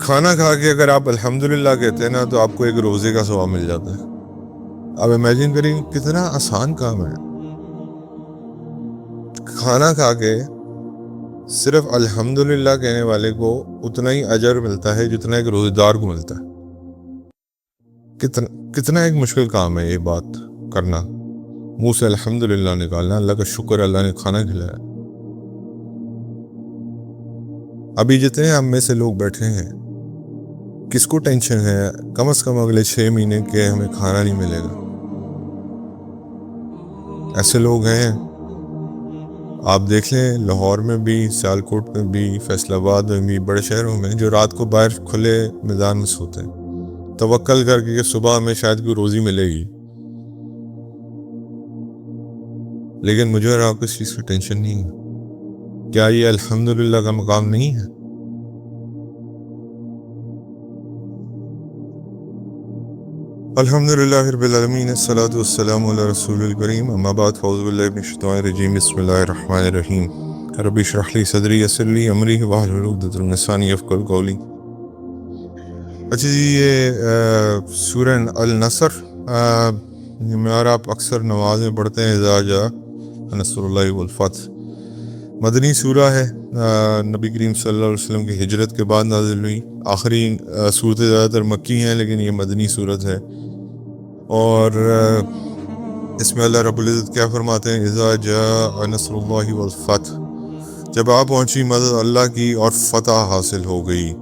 کھانا کھا کے اگر آپ الحمدللہ کہتے ہیں نا تو آپ کو ایک روزے کا ثواب مل جاتا ہے. آپ امیجن کریں کتنا آسان کام ہے. کھانا کھا کے صرف الحمدللہ کہنے والے کو اتنا ہی اجر ملتا ہے جتنا ایک روزے دار کو ملتا ہے. کتنا ایک مشکل کام ہے یہ بات کرنا, منہ سے الحمدللہ نکالنا, اللہ کا شکر اللہ نے کھانا کھلایا. ابھی جتنے ہم میں سے لوگ بیٹھے ہیں کس کو ٹینشن ہے کم از کم اگلے 6 مہینے کے ہمیں کھانا نہیں ملے گا؟ ایسے لوگ ہیں. آپ دیکھ لیں لاہور میں بھی, سیالکوٹ میں بھی, فیصل آباد میں بھی, بڑے شہروں میں جو رات کو باہر کھلے میدان میں سوتے ہیں توکل کر کے کہ صبح ہمیں شاید کوئی روزی ملے گی. لیکن مجھے اور آپ کو اس چیز کی ٹینشن نہیں ہے. کیا یہ الحمدللہ کا مقام نہیں ہے؟ الحمدللہ رب العالمین, الصلاۃ والسلام علی رسول الکریم, اما بعد, فاعوذ باللہ من الشیطان الرجیم, بسم اللہ الرحمن الرحیم. رب اشرح لی صدری یسر لی امری واحلل عقدۃ من لسانی یفقہوا قولی. اچھا جی, یہ سورہ النصر میں اور آپ اکثر نماز میں پڑھتے ہیں, اذا جاء نصر اللہ والفتح. مدنی سورہ ہے, نبی کریم صلی اللہ علیہ وسلم کی ہجرت کے بعد نازل ہوئی. آخری صورتیں زیادہ تر مکی ہیں لیکن یہ مدنی صورت ہے. اور اس میں اللہ رب العزت کیا فرماتے ہیں, اذا جاء نصر اللہ والفتح, جب آپ پہنچی مدد اللہ کی اور فتح حاصل ہو گئی.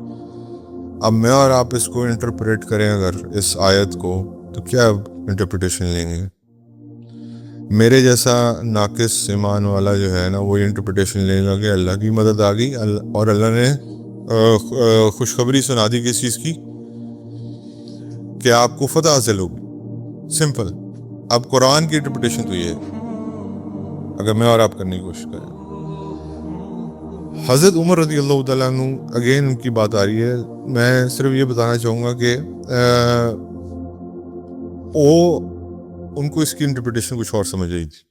اب میں اور آپ اس کو انٹرپریٹ کریں اگر اس آیت کو, تو کیا انٹرپریٹیشن لیں گے؟ میرے جیسا ناقص ایمان والا جو ہے نا وہ انٹرپریٹیشن لے گا کہ اللہ کی مدد آ گئی اور اللہ نے خوشخبری سنا دی کس چیز کی, کہ آپ کو فتح حاصل ہوگی. سمپل. اب قرآن کی انٹرپریٹیشن تو یہ ہے اگر میں اور آپ کرنے کی کوشش کریں. حضرت عمر رضی اللہ تعالیٰ عنہ, اگین ان کی بات آ رہی ہے, میں صرف یہ بتانا چاہوں گا کہ ان کو اس کی انٹرپریٹیشن کچھ اور سمجھ آئی تھی.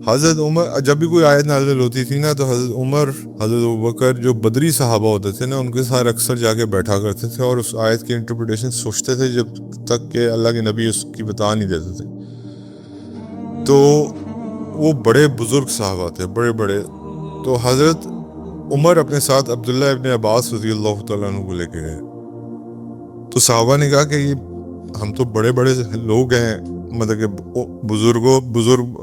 حضرت عمر جب بھی کوئی آیت نازل ہوتی تھی نا تو حضرت عمر, حضرت ابوبکر, جو بدری صحابہ ہوتے تھے نا, ان کے ساتھ اکثر جا کے بیٹھا کرتے تھے اور اس آیت کی انٹرپریٹیشن سوچتے تھے جب تک کہ اللہ کے نبی اس کی بتا نہیں دیتے تھے. تو وہ بڑے بزرگ صحابہ تھے, بڑے. تو حضرت عمر اپنے ساتھ عبداللہ ابن عباس رضی اللہ تعالیٰ عنہ کو لے کے گئے. تو صحابہ نے کہا کہ یہ ہم تو بڑے لوگ ہیں, مطلب کہ بزرگ.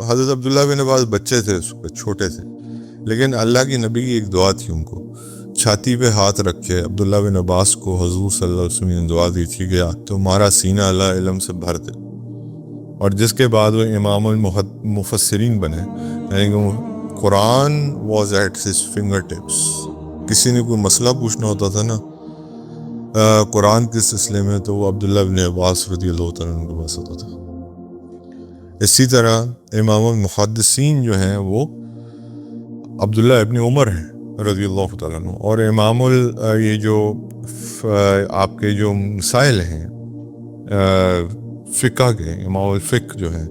حضرت عبداللہ بن عباس بچے تھے, چھوٹے تھے, لیکن اللہ کی نبی کی ایک دعا تھی ان کو, چھاتی پہ ہاتھ رکھ کے عبداللہ بن عباس کو حضور صلی اللہ علیہ وسلم نے دعا دی تھی کہ تمہارا سینہ اللہ علم سے بھر دے. اور جس کے بعد وہ امام المفسرین بنے, یعنی کہ Quran was at his fingertips. کسی نے کوئی مسئلہ پوچھنا ہوتا تھا نا قرآن کے سلسلے میں, تو وہ عبداللہ بن عباس رضی اللہ تعالیٰ عنہ کے پاس ہوتا تھا. اسی طرح امام المحدثین جو ہیں وہ عبداللہ ابن عمر ہیں رضی اللہ تعالیٰ عنہ. اور امام یہ جو آپ کے جو مسائل ہیں فقہ کے, امام الفقہ جو ہیں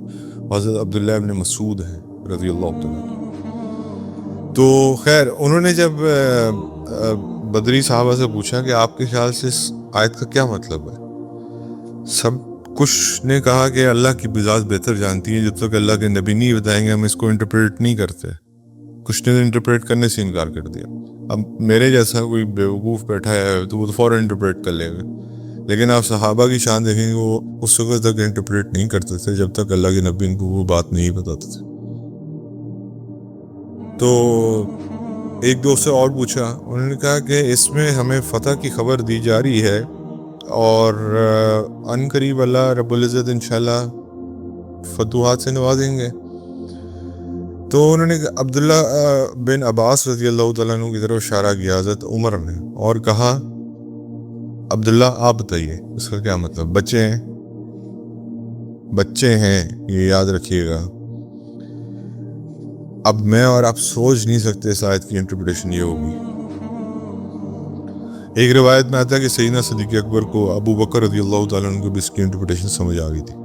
حضرت عبداللہ ابن مسعود ہیں رضی اللہ تعالیٰ عنہ. تو خیر, انہوں نے جب بدری صحابہ سے پوچھا کہ آپ کے خیال سے اس آیت کا کیا مطلب ہے, سب کچھ نے کہا کہ اللہ کی بذات بہتر جانتی ہے, جب تک اللہ کے نبی نہیں بتائیں گے ہم اس کو انٹرپریٹ نہیں کرتے. کچھ نے انٹرپریٹ کرنے سے انکار کر دیا. اب میرے جیسا کوئی بیوقوف بیٹھا ہے تو وہ تو فوراً انٹرپریٹ کر لے گا, لیکن آپ صحابہ کی شان دیکھیں گے, وہ اس وقت تک انٹرپریٹ نہیں کرتے تھے جب تک اللہ کے نبی ان کو وہ بات نہیں بتاتے تھے. تو ایک دوست سے اور پوچھا, انہوں نے کہا کہ اس میں ہمیں فتح کی خبر دی جا رہی ہے اور ان قریب اللہ رب العزت انشاءاللہ فتوحات سے نوازیں گے. تو انہوں نے عبداللہ بن عباس رضی اللہ تعالیٰ عنہ کی طرف اشارہ کیا حضرت عمر نے اور کہا, عبداللہ آپ بتائیے اس کا کیا مطلب. بچے ہیں یہ یاد رکھیے گا. اب میں اور آپ سوچ نہیں سکتے اس آیت کی انٹرپریٹیشن یہ ہوگی. ایک روایت میں آتا ہے کہ سیدنا صدیق اکبر کو ابو بکر رضی اللہ تعالیٰ عنہ کو بھی اس کی انٹرپریٹیشن سمجھ آ گئی تھی.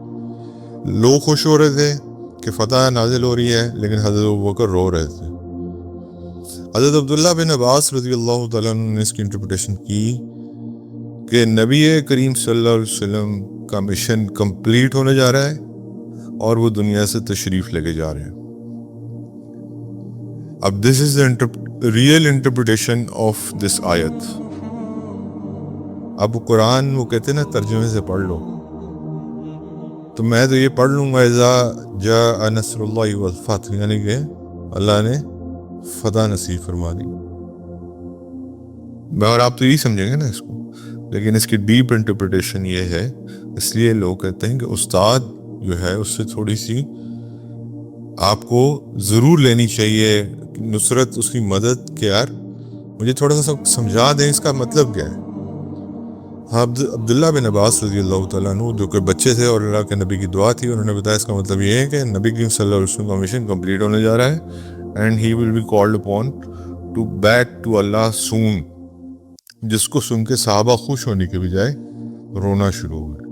لوگ خوش ہو رہے تھے کہ فتح نازل ہو رہی ہے, لیکن حضرت ابو بکر رو رہے تھے. حضرت عبداللہ بن عباس رضی اللہ تعالیٰ عنہ نے اس کی انٹرپریٹیشن کی کہ نبی کریم صلی اللہ علیہ وسلم کا مشن کمپلیٹ ہونے جا رہا ہے اور وہ دنیا سے تشریف لے کے جا رہے ہیں. اب this is the real interpretation of this آیت. اب قرآن وہ کہتے ہیں نا ترجمے سے پڑھ لو، تو میں تو یہ پڑھ لوں گا اذا جاء نصر اللہ والفتح، یعنی کہ اللہ نے فتح نصیب فرما دی. اور آپ تو یہی سمجھیں گے نا اس کو، لیکن اس کی ڈیپ انٹرپریٹیشن یہ ہے. اس لیے لوگ کہتے ہیں کہ استاد جو ہے اس سے تھوڑی سی آپ کو ضرور لینی چاہیے نصرت، اس کی مدد، کہ یار مجھے تھوڑا سا سمجھا دیں اس کا مطلب کیا ہے. عبداللہ بن عباس رضی اللہ تعالیٰ عنہ جو کہ بچے تھے اور اللہ کے نبی کی دعا تھی، انہوں نے بتایا اس کا مطلب یہ ہے کہ نبی کریم صلی اللہ علیہ وسلم کا مشن کمپلیٹ ہونے جا رہا ہے and he will be called upon to back to Allah soon, جس کو سن کے صحابہ خوش ہونے کے بجائے رونا شروع ہوئے،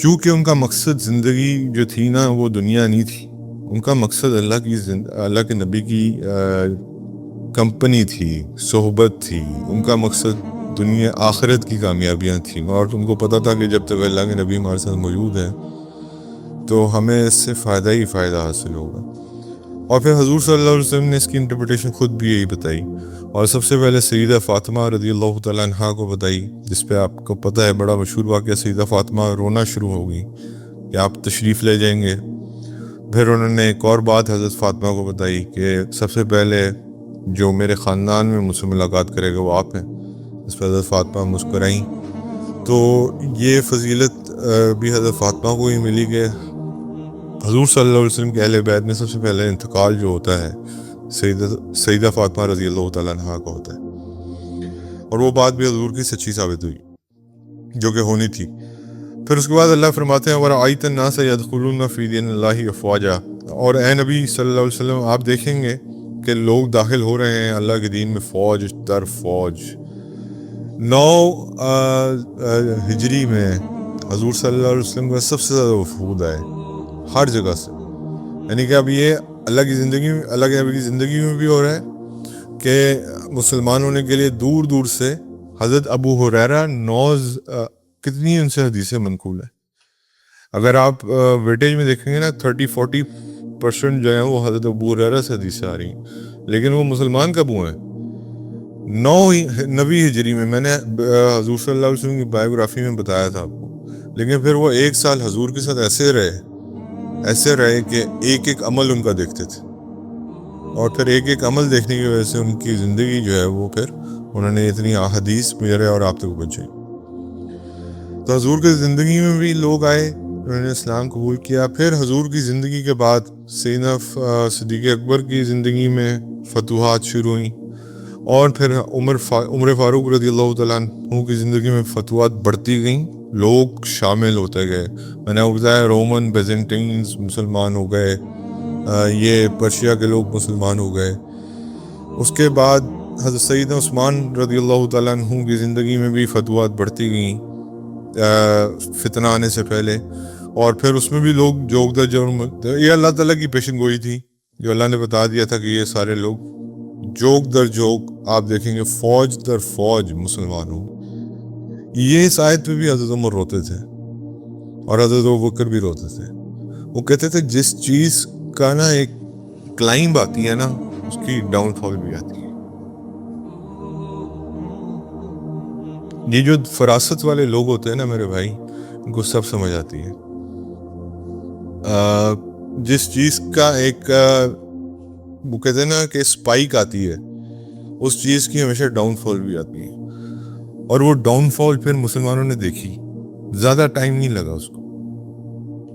کیونکہ ان کا مقصد زندگی جو تھی نا وہ دنیا نہیں تھی. ان کا مقصد اللہ کے نبی کی کمپنی تھی، صحبت تھی. ان کا مقصد دنیا آخرت کی کامیابیاں تھیں، اور ان کو پتہ تھا کہ جب تک اللہ کے نبی ہمارے ساتھ موجود ہیں تو ہمیں اس سے فائدہ ہی فائدہ حاصل ہوگا. اور پھر حضور صلی اللہ علیہ وسلم نے اس کی انٹرپریٹیشن خود بھی یہی بتائی، اور سب سے پہلے سیدہ فاطمہ رضی اللہ تعالیٰ عنہا کو بتائی، جس پہ آپ کو پتہ ہے بڑا مشہور واقعہ، سیدہ فاطمہ رونا شروع ہو گئی کہ آپ تشریف لے جائیں گے. پھر انہوں نے ایک اور بات حضرت فاطمہ کو بتائی کہ سب سے پہلے جو میرے خاندان میں مجھ سے ملاقات کرے گا وہ آپ ہیں. اس پہ حضرت فاطمہ مسکرائیں. تو یہ فضیلت بھی حضرت فاطمہ کو ہی ملی کہ حضور صلی اللہ علیہ وسلم کے اہل بیت میں سب سے پہلے انتقال جو ہوتا ہے سیدہ فاطمہ رضی اللہ تعالیٰ عنہا کا ہوتا ہے، اور وہ بات بھی حضور کی سچی ثابت ہوئی جو کہ ہونی تھی. پھر اس کے بعد اللہ فرماتے ہیں وَرَأَيْتَ النَّاسَ يَدْخُلُونَ فِي دِينِ اللَّهِ أَفْوَاجًا، اور اے نبی صلی اللہ علیہ وسلم آپ دیکھیں گے کہ لوگ داخل ہو رہے ہیں اللہ کے دین میں فوج در فوج. 9 ہجری میں حضور صلی اللہ علیہ وسلم کا سب سے زیادہ وفود آئے ہر جگہ سے. یعنی کہ اب یہ اللہ کی زندگی میں بھی ہو رہا ہے کہ مسلمان ہونے کے لیے دور دور سے حضرت ابو ہریرہ کتنی ان سے حدیثیں منقول ہیں. اگر آپ ویٹیج میں دیکھیں گے نا 30-40% جو ہیں وہ حضرت ابو ہریرہ سے حدیثیں آ رہی ہیں، لیکن وہ مسلمان کب ہوئے ہیں؟ 9 ہجری میں. میں نے حضور صلی اللہ علیہ وسلم کی بایوگرافی میں بتایا تھا آپ کو، لیکن پھر وہ 1 سال حضور کے ساتھ ایسے رہے کہ ایک ایک عمل ان کا دیکھتے تھے، اور پھر ایک ایک عمل دیکھنے کی وجہ سے ان کی زندگی جو ہے وہ پھر انہوں نے اتنی احادیث میرے اور آپ تک پہنچائی. تو حضور کی زندگی میں بھی لوگ آئے، انہوں نے اسلام قبول کیا. پھر حضور کی زندگی کے بعد سیدنا صدیق اکبر کی زندگی میں فتوحات شروع ہوئیں، اور پھر عمر فاروق رضی اللہ تعالیٰ عنہ کی زندگی میں فتوحات بڑھتی گئیں، لوگ شامل ہوتے گئے. میں نے بتایا رومن بیزنٹینز مسلمان ہو گئے، یہ پرشیا کے لوگ مسلمان ہو گئے. اس کے بعد حضرت سیدنا عثمان رضی اللہ تعالیٰ عنہ کی زندگی میں بھی فتوحات بڑھتی گئیں فتنہ آنے سے پہلے، اور پھر اس میں بھی لوگ جوگ در جرم. یہ اللہ تعالیٰ کی پیشن گوئی تھی جو اللہ نے بتا دیا تھا کہ یہ سارے لوگ جوگ در جوگ آپ دیکھیں گے فوج در فوج مسلمان ہوں. یہ اس آیت پہ بھی حضرت عمر روتے تھے اور حضرت ابوبکر بھی روتے تھے. وہ کہتے تھے جس چیز کا نا ایک کلائمب آتی ہے نا اس کی ڈاؤن فال بھی آتی ہے. یہ جو فراست والے لوگ ہوتے ہیں نا میرے بھائی، ان کو سب سمجھ آتی ہے. جس چیز کا ایک وہ کہتے ہیں نا کہ سپائک آتی ہے، اس چیز کی ہمیشہ ڈاؤن فال بھی آتی ہے. اور وہ ڈاؤن فال پھر مسلمانوں نے دیکھی، زیادہ ٹائم نہیں لگا اس کو.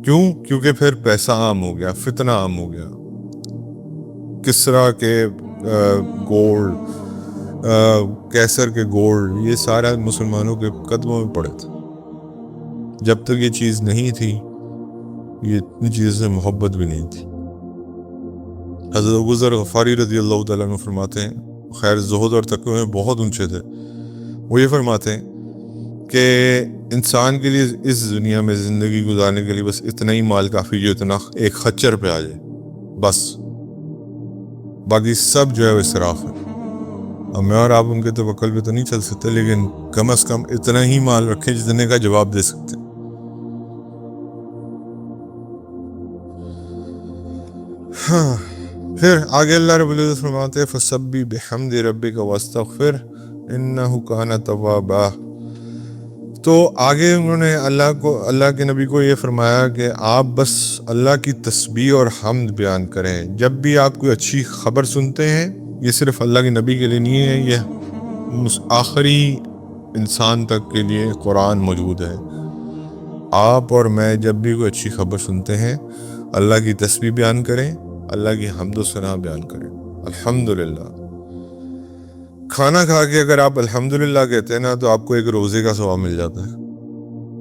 کیونکہ پھر پیسہ عام ہو گیا، فتنہ عام ہو گیا. کسرا کے گولڈ، کیسر کے گولڈ، یہ سارا مسلمانوں کے قدموں میں پڑے تھے. جب تک یہ چیز نہیں تھی، یہ اتنی چیزوں سے محبت بھی نہیں تھی. حضرت ابو ذر غفاری رضی اللہ تعالیٰ عنہ فرماتے ہیں، خیر زہد اور تقوی میں بہت اونچے تھے. وہ یہ فرماتے ہیں کہ انسان کے لیے اس دنیا میں زندگی گزارنے کے لیے بس اتنا ہی مال کافی جو اتنا ایک خچر پہ آ جائے، بس باقی سب جو ہے وہ اسراف ہے. اب میں اور آپ ان کے توکل پہ تو نہیں چل سکتے، لیکن کم از کم اتنا ہی مال رکھیں جتنے کا جواب دے سکتے. ہاں پھر آگے اللہ رب العزت فرماتے ہیں فَسَبِّحْ بِحَمْدِ رَبِّكَ وَاسْتَغْفِرْ إِنَّهُ كَانَ تَوَّابًا. تو آگے انہوں نے اللہ کے نبی کو یہ فرمایا کہ آپ بس اللہ کی تسبیح اور حمد بیان کریں جب بھی آپ کوئی اچھی خبر سنتے ہیں. یہ صرف اللہ کے نبی کے لیے نہیں ہے، یہ آخری انسان تک کے لیے قرآن موجود ہے. آپ اور میں جب بھی کوئی اچھی خبر سنتے ہیں اللہ کی تسبیح بیان کریں، اللہ کی حمد و ثنا بیان کریں. الحمدللہ. کھانا کھا کے اگر آپ الحمدللہ کہتے ہیں نا تو آپ کو ایک روزے کا ثواب مل جاتا ہے.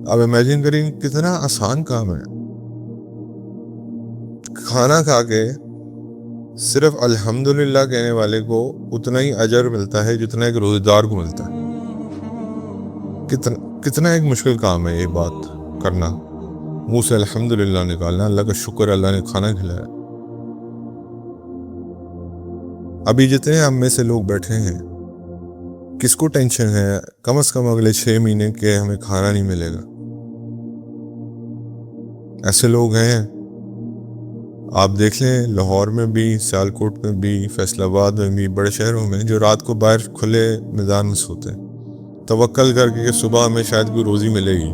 آپ امیجن کریں کتنا آسان کام ہے. کھانا کھا کے صرف الحمدللہ کہنے والے کو اتنا ہی اجر ملتا ہے جتنا ایک روزے دار کو ملتا ہے. کتنا ایک مشکل کام ہے یہ بات کرنا، منہ سے الحمدللہ نکالنا، اللہ کا شکر اللہ نے کھانا کھلایا. ابھی جتنے ہم میں سے لوگ بیٹھے ہیں کس کو ٹینشن ہے کم از کم اگلے 6 مہینے کے ہمیں کھانا نہیں ملے گا؟ ایسے لوگ ہیں. آپ دیکھ لیں لاہور میں بھی، سیالکوٹ میں بھی، فیصل آباد میں بھی، بڑے شہروں میں جو رات کو باہر کھلے میدان میں سوتے ہیں توکل کر کے کہ صبح ہمیں شاید کوئی روزی ملے گی.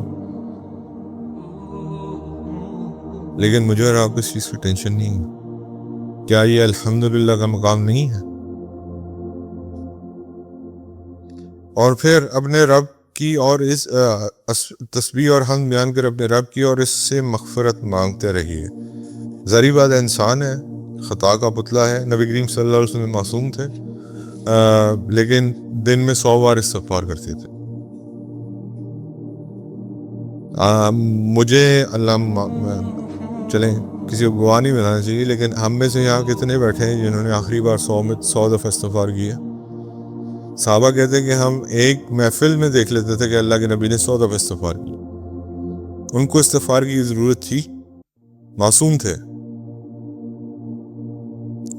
لیکن مجھے اور آپ کو اس چیز کی ٹینشن نہیں ہے. کیا یہ الحمدللہ کا مقام نہیں ہے؟ اور پھر اپنے رب کی اور اس تسبیح اور حمد بیان کر اپنے رب کی اور اس سے مغفرت مانگتے رہیے. ظاہری بات انسان ہے، خطا کا پتلا ہے. نبی کریم صلی اللہ علیہ وسلم معصوم تھے، لیکن دن میں 100 بار استغفار کرتے تھے. مجھے اللہ چلیں کسی کو گواہ نہیں بنانا چاہیے، لیکن ہم میں سے یہاں کتنے بیٹھے ہیں جنہوں نے آخری بار 100 دفعہ استغفار کیا؟ صحابہ کہتے ہیں کہ ہم ایک محفل میں دیکھ لیتے تھے کہ اللہ کے نبی نے 100 دفعہ استغفار کی. ان کو استغفار کی ضرورت تھی، معصوم تھے،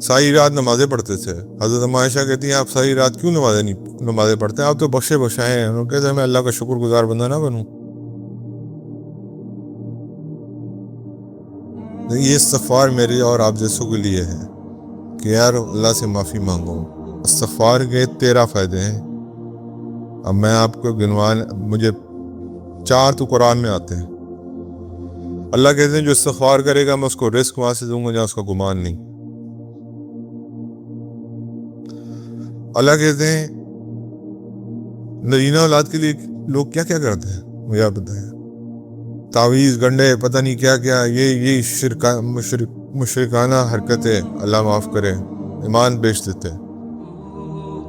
ساری رات نمازیں پڑھتے تھے. حضرت عائشہ کہتی ہیں آپ ساری رات کیوں نمازیں پڑھتے ہیں؟ آپ تو بخشے بخشائے ہیں. انہوں کہتے ہیں میں اللہ کا شکر گزار بندہ نہ بنوں؟ یہ استغفار میرے اور آپ جیسوں کے لیے ہے کہ یار اللہ سے معافی مانگو. استغفار کے 13 فائدے ہیں. اب میں آپ کو مجھے 4 تو قرآن میں آتے ہیں. اللہ کہتے ہیں جو استغفار کرے گا میں اس کو رزق وہاں سے دوں گا جہاں اس کا گمان نہیں. اللہ کہتے ہیں نرینہ اولاد کے لیے لوگ کیا کیا کرتے ہیں مجھے آپ بتائیں. تعویذ گنڈے پتہ نہیں کیا کیا، یہ مشرکانہ حرکتیں، اللہ معاف کرے، ایمان بیچ دیتے ہیں.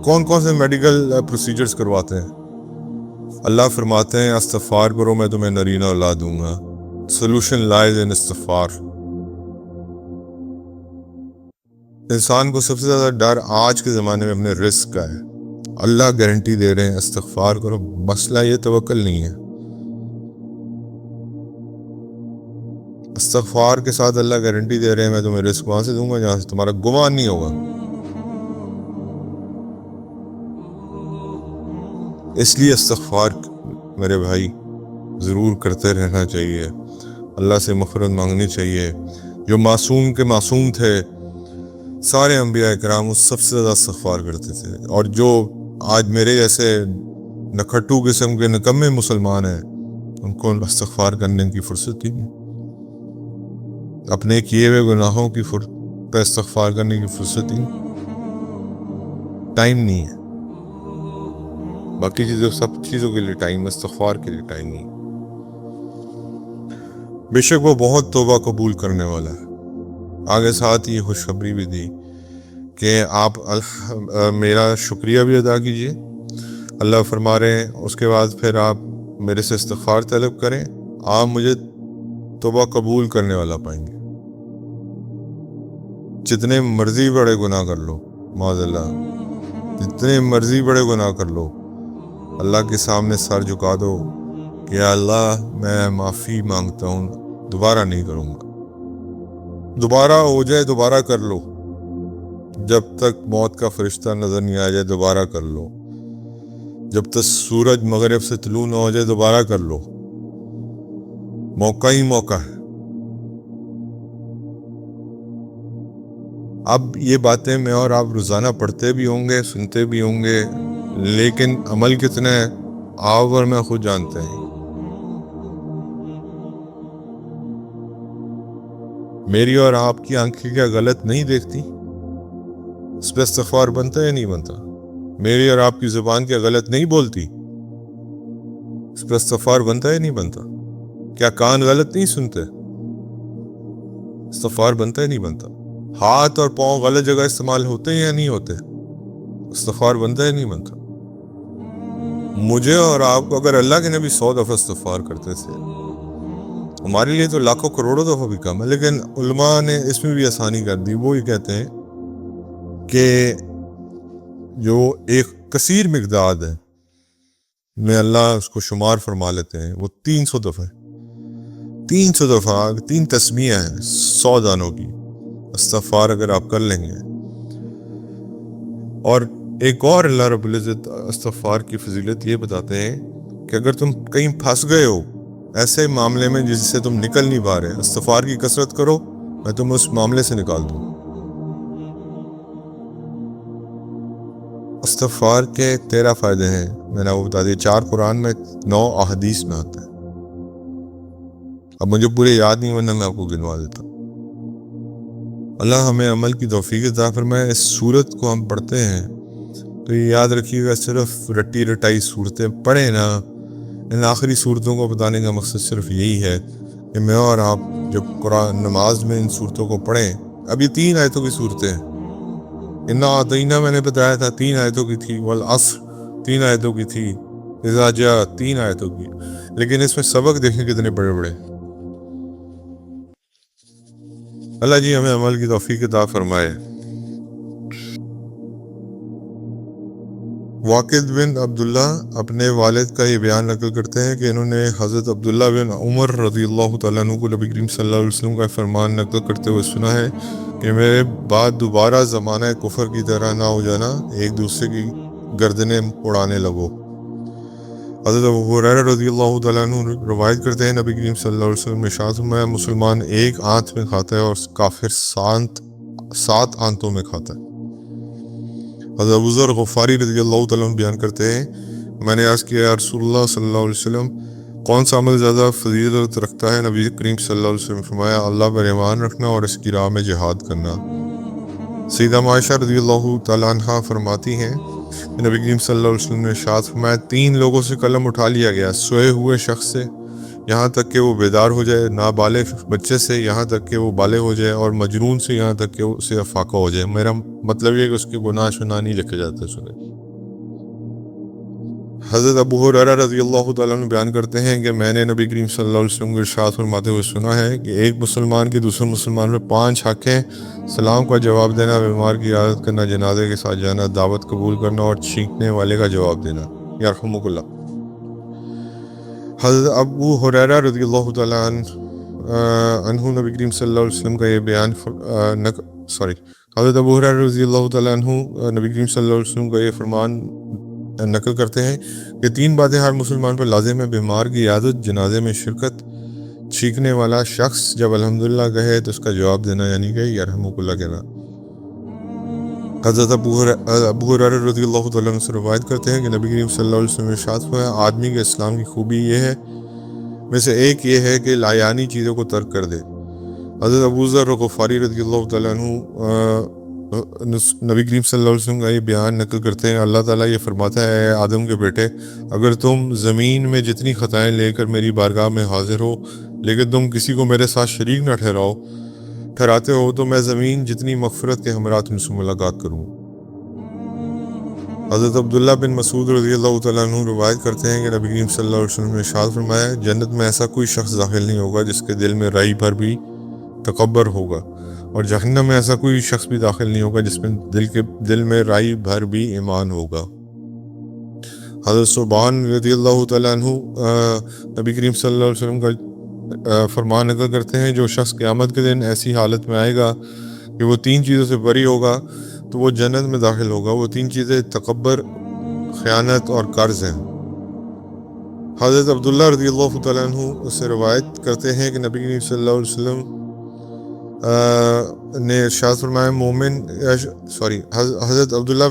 کون کون سے میڈیکل پروسیجرز کرواتے ہیں. اللہ فرماتے ہیں استغفار کرو میں تمہیں نرینہ اولاد دوں گا. سولوشن لائز ان استغفار. انسان کو سب سے زیادہ ڈر آج کے زمانے میں اپنے رزق کا ہے. اللہ گارنٹی دے رہے ہیں استغفار کرو. مسئلہ یہ توکل نہیں ہے. استغفار کے ساتھ اللہ گارنٹی دے رہے ہیں میں تمہیں رزق وہاں سے دوں گا جہاں سے تمہارا گمان نہیں ہوگا. اس لیے استغفار میرے بھائی ضرور کرتے رہنا چاہیے. اللہ سے مغفرت مانگنی چاہیے. جو معصوم کے معصوم تھے سارے انبیاء اکرام اس سب سے زیادہ استغفار کرتے تھے. اور جو آج میرے جیسے نکھٹو قسم کے نکمے مسلمان ہیں ان کو استغفار کرنے کی فرصت ہی نہیں. اپنے کیے ہوئے گناہوں کی پہ استغفار کرنے کی فرصت ہی ٹائم نہیں ہے. باقی سب چیزوں کے لیے ٹائم، استغفار کے لیے ٹائم نہیں. بے شک وہ بہت توبہ قبول کرنے والا ہے. آگے ساتھ یہ خوشخبری بھی دی کہ آپ میرا شکریہ بھی ادا کیجئے. اللہ فرما رہے ہیں اس کے بعد پھر آپ میرے سے استغفار طلب کریں، آپ مجھے توبہ قبول کرنے والا پائیں گے. جتنے مرضی بڑے گناہ کر لو، معاذ اللہ، جتنے مرضی بڑے گناہ کر لو، اللہ کے سامنے سر جھکا دو کہ اللہ میں معافی مانگتا ہوں، دوبارہ نہیں کروں گا. دوبارہ ہو جائے دوبارہ کر لو. جب تک موت کا فرشتہ نظر نہیں آ جائے دوبارہ کر لو، جب تک سورج مغرب سے طلوع نہ ہو جائے دوبارہ کر لو، موقع ہی موقع ہے۔ اب یہ باتیں میں اور آپ روزانہ پڑھتے بھی ہوں گے، سنتے بھی ہوں گے، لیکن عمل کتنے آپ اور میں خود جانتے ہیں۔ میری اور آپ کی آنکھیں کیا غلط نہیں دیکھتی؟ اس پہ استغفار بنتا ہے یا نہیں بنتا؟ میری اور آپ کی زبان کیا غلط نہیں بولتی؟ اس پہ استغفار بنتا ہے یا نہیں بنتا؟ کیا کان غلط نہیں سنتے؟ استغفار بنتا ہے نہیں بنتا؟ ہاتھ اور پاؤں غلط جگہ استعمال ہوتے ہیں یا نہیں ہوتے؟ استغفار بنتا ہے نہیں بنتا؟ مجھے اور آپ کو اگر اللہ کے نبی 100 دفعہ استغفار کرتے تھے، ہمارے لیے تو لاکھوں کروڑوں دفعہ بھی کم ہے، لیکن علماء نے اس میں بھی آسانی کر دی۔ وہ یہ کہتے ہیں کہ جو ایک کثیر مقدار ہے میں اللہ اس کو شمار فرما لیتے ہیں، وہ 300 دفعہ 300 دفعہ 3 تسمیہ ہیں 100 دانوں کی استغفار اگر آپ کر لیں گے۔ اور ایک اور اللہ رب العزت استغفار کی فضیلت یہ بتاتے ہیں کہ اگر تم کہیں پھنس گئے ہو ایسے معاملے میں جس سے تم نکل نہیں پا رہے، استغفار کی کثرت کرو، میں تمہیں اس معاملے سے نکال دوں۔ استغفار کے 13 فائدے ہیں، میں نے وہ بتا دیا، 4 قرآن میں، 9 احادیث میں آتا ہے۔ اب مجھے پورے یاد نہیں، ورنہ میں آپ کو گنوا دیتا۔ اللہ ہمیں عمل کی توفیق عطا فرمائے۔ اس سورت کو ہم پڑھتے ہیں تو یہ یاد رکھیے گا، صرف رٹی رٹائی صورتیں پڑھیں نا، ان آخری صورتوں کو بتانے کا مقصد صرف یہی ہے کہ میں اور آپ جب قرآن نماز میں ان صورتوں کو پڑھیں، اب یہ 3 آیتوں کی صورتیں ہیں۔ انا اعطینہ میں نے بتایا تھا 3 آیتوں کی تھی، والعصر 3 آیتوں کی تھی، اذا جاء 3 آیتوں کی، لیکن اس میں سبق دیکھیں کتنے بڑے بڑے۔ اللہ جی ہمیں عمل کی توفیق عطا فرمائے۔ واقد بن عبداللہ اپنے والد کا یہ بیان نقل کرتے ہیں کہ انہوں نے حضرت عبداللہ بن عمر رضی اللہ تعالیٰ عنہ کو نبی کریم صلی اللہ علیہ وسلم کا فرمان نقل کرتے ہوئے سنا ہے کہ میرے بعد دوبارہ زمانہ کفر کی طرح نہ ہو جانا، ایک دوسرے کی گردنیں اڑانے لگو۔ حضرت ابو ہریرہ رضی اللہ تعالیٰ عنہ روایت کرتے ہیں نبی کریم صلی اللہ علیہ وسلم نے ارشاد فرمایا، مسلمان ایک آنت میں کھاتا ہے اور کافر 7 آنتوں میں کھاتا ہے۔ حضرت ابو ذر غفاری رضی اللہ تعالیٰ عنہ بیان کرتے ہیں، میں نے عرض کیا یا رسول اللہ صلی اللہ علیہ وسلم، کون سا عمل زیادہ فضیلت رکھتا ہے؟ نبی کریم صلی اللہ علیہ وسلم فرمایا، اللہ پر ایمان رکھنا اور اس کی راہ میں جہاد کرنا۔ سیدہ عائشہ رضی اللہ تعالیٰ عنہ فرماتی ہیں کہ نبی کریم صلی اللہ علیہ وسلم نے ارشاد فرمایا، 3 لوگوں سے قلم اٹھا لیا گیا، سوئے ہوئے شخص سے یہاں تک کہ وہ بیدار ہو جائے، نابالغ بچے سے یہاں تک کہ وہ بالغ ہو جائے، اور مجنون سے یہاں تک کہ اسے افاقہ ہو جائے۔ میرا مطلب یہ کہ اس کے گناہ شناہ نہیں لکھے جاتے سنے۔ حضرت ابو ہریرہ رضی اللہ تعالیٰ عنہ بیان کرتے ہیں کہ میں نے نبی کریم صلی اللہ علیہ وسلم کو ارشاد فرماتے ہوئے سنا ہے کہ ایک مسلمان کی دوسرے مسلمان میں 5 حق ہیں، سلام کا جواب دینا، بیمار کی عیادت کرنا، جنازے کے ساتھ جانا، دعوت قبول کرنا اور چھینکنے والے کا جواب دینا۔ یرحمک اللہ۔ حضرت ابو ہریرہ رضی اللہ تعالیٰ عنہ نبی کریم صلی اللہ علیہ وسلم کا یہ بیان حضرت ابو ہریرہ رضی اللہ تعالیٰ عنہ نبی کریم صلی اللہ علیہ وسلم کا یہ فرمان نقل کرتے ہیں کہ 3 باتیں ہر مسلمان پر لازم ہے، بیمار کی عیادت، جنازے میں شرکت، چھینکنے والا شخص جب الحمدللہ کہے تو اس کا جواب دینا، یعنی کہ یرحمک اللہ کہنا۔ حضرت ابو ہریرہ رضی اللہ تعالیٰ عنہ سے روایت کرتے ہیں کہ نبی کریم صلی اللہ علیہ وسلم نے ارشاد فرمایا، آدمی کے اسلام کی خوبی یہ ہے میں سے ایک یہ ہے کہ لایانی چیزوں کو ترک کر دے۔ حضرت ابو ذر غفاری رضی اللہ تعالیٰ عنہ نبی کریم صلی اللہ علیہ وسلم کا یہ بیان نقل کرتے ہیں، اللہ تعالیٰ یہ فرماتا ہے، اے آدم کے بیٹے، اگر تم زمین میں جتنی خطائیں لے کر میری بارگاہ میں حاضر ہو لیکن تم کسی کو میرے ساتھ شریک نہ ٹھہراتے ہو تو میں زمین جتنی مغفرت کے ہمراہ تم سے ملاقات کروں۔ حضرت عبداللہ بن مسعود رضی اللہ تعالیٰ عنہ روایت کرتے ہیں کہ نبی کریم صلی اللہ علیہ وسلم نے ارشاد فرمایا، جنت میں ایسا کوئی شخص داخل نہیں ہوگا جس کے دل میں رائی بھر بھی تکبر ہوگا، اور جہنم میں ایسا کوئی شخص بھی داخل نہیں ہوگا جس میں دل میں رائی بھر بھی ایمان ہوگا۔ حضرت صبحان رضی اللہ تعالیٰ عنہ نبی کریم صلی اللہ علیہ وسلم کا فرمان نقل کرتے ہیں، جو شخص قیامت کے دن ایسی حالت میں آئے گا کہ وہ 3 چیزوں سے بری ہوگا تو وہ جنت میں داخل ہوگا. وہ 3 چیزیں تکبر, خیانت اور قرض ہیں. حضرت عبداللہ رضی اللہ تعالیٰ عنہ اس سے روایت کرتے ہیں کہ نبی کریم صلی اللہ علیہ وسلم نے ارشاد فرمایا حضرت عبداللہ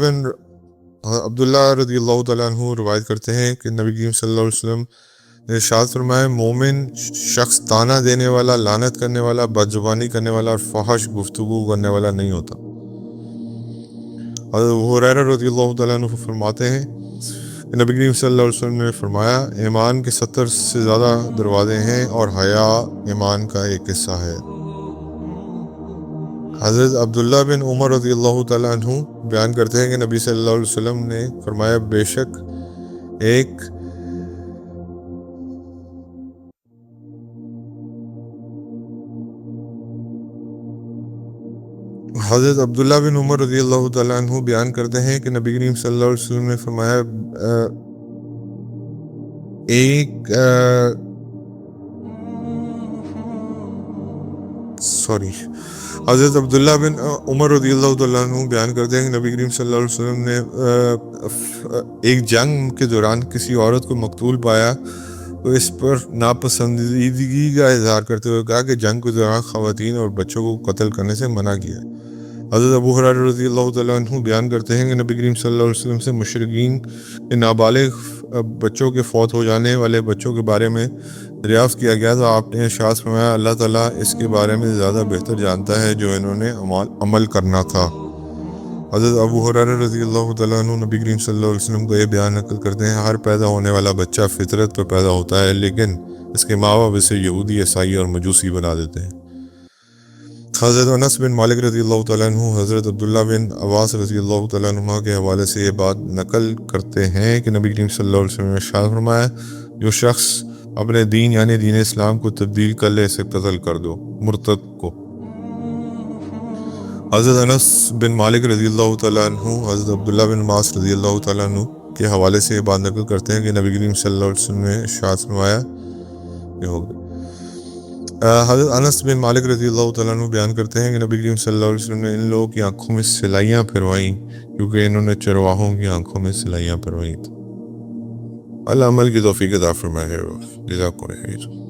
رضی اللہ تعالیٰ عنہ روایت کرتے ہیں کہ نبی کریم صلی اللہ علیہ وسلم نے ارشاد فرمایا مومن شخص طعنہ دینے والا, لعنت کرنے والا, بدزبانی کرنے والا اور فحش گفتگو کرنے والا نہیں ہوتا. حضرت ابو ہریرہ رضی اللہ تعالیٰ عنہ فرماتے ہیں کہ نبی کریم صلی اللہ علیہ وسلم نے فرمایا ایمان کے 70 سے زیادہ دروازے ہیں اور حیا ایمان کا ایک حصہ ہے. حضرت عبداللہ بن عمر رضی اللہ تعالیٰ عنہ بیان کرتے ہیں کہ نبی صلی اللہ علیہ وسلم نے فرمایا بے شک ایک حضرت عبداللہ بن عمر رضی اللہ تعالیٰ عنہ بیان کرتے ہیں کہ نبی کریم صلی اللہ علیہ وسلم نے فرمایا حضرت عبداللہ بن عمر رضی اللہ تعالیٰ عنہ بیان کرتے ہیں کہ نبی کریم صلی اللہ علیہ وسلم نے ایک جنگ کے دوران کسی عورت کو مقتول پایا تو اس پر ناپسندیدگی کا اظہار کرتے ہوئے کہا کہ جنگ کے دوران خواتین اور بچوں کو قتل کرنے سے منع کیا. حضرت ابو ہریرہ رضی اللہ تعالیٰ عنہ بیان کرتے ہیں کہ نبی کریم صلی اللہ علیہ وسلم سے مشرکین کے نابالغ بچوں کے فوت ہو جانے والے بچوں کے بارے میں دریافت کیا گیا تو آپ نے ارشاد فرمایا اللہ تعالیٰ اس کے بارے میں زیادہ بہتر جانتا ہے جو انہوں نے عمل کرنا تھا. حضرت ابو ہریرہ رضی اللہ تعالیٰ عنہ نبی کریم صلی اللہ علیہ وسلم کو یہ بیان نقل کرتے ہیں ہر پیدا ہونے والا بچہ فطرت پر پیدا ہوتا ہے لیکن اس کے ماں باپ اسے یہودی, عیسائی اور مجوسی بنا دیتے ہیں. حضرت انس بن مالک رضی اللہ تعالیٰ عنہ حضرت عبداللہ بن عباس رضی اللہ تعالیٰ عنہ کے حوالے سے یہ بات نقل کرتے ہیں کہ نبی کریم صلی اللہ علیہ وسلم نے ارشاد فرمایا جو شخص اپنے دین یعنی دین اسلام کو تبدیل کر لے اسے قتل کر دو, مرتد کو. حضرت انس بن مالک رضی اللہ تعالیٰ عنہ حضرت عبداللہ بن عباس رضی اللہ تعالیٰ عنہ کے حوالے سے یہ بات نقل کرتے ہیں کہ نبی کریم صلی اللہ علیہ وسلم نے ارشاد فرمایا یہ ہوگا. حضرت انس بن مالک رضی اللہ تعالیٰ عنہ بیان کرتے ہیں کہ نبی کریم صلی اللہ علیہ وسلم نے ان لوگوں کی آنکھوں میں سلائیاں پھروائیں کیونکہ انہوں نے چرواہوں کی آنکھوں میں سلائیاں پھروائیں. اللہ عمل کی توفیق عطا فرمائے. جزاکم اللہ خیر.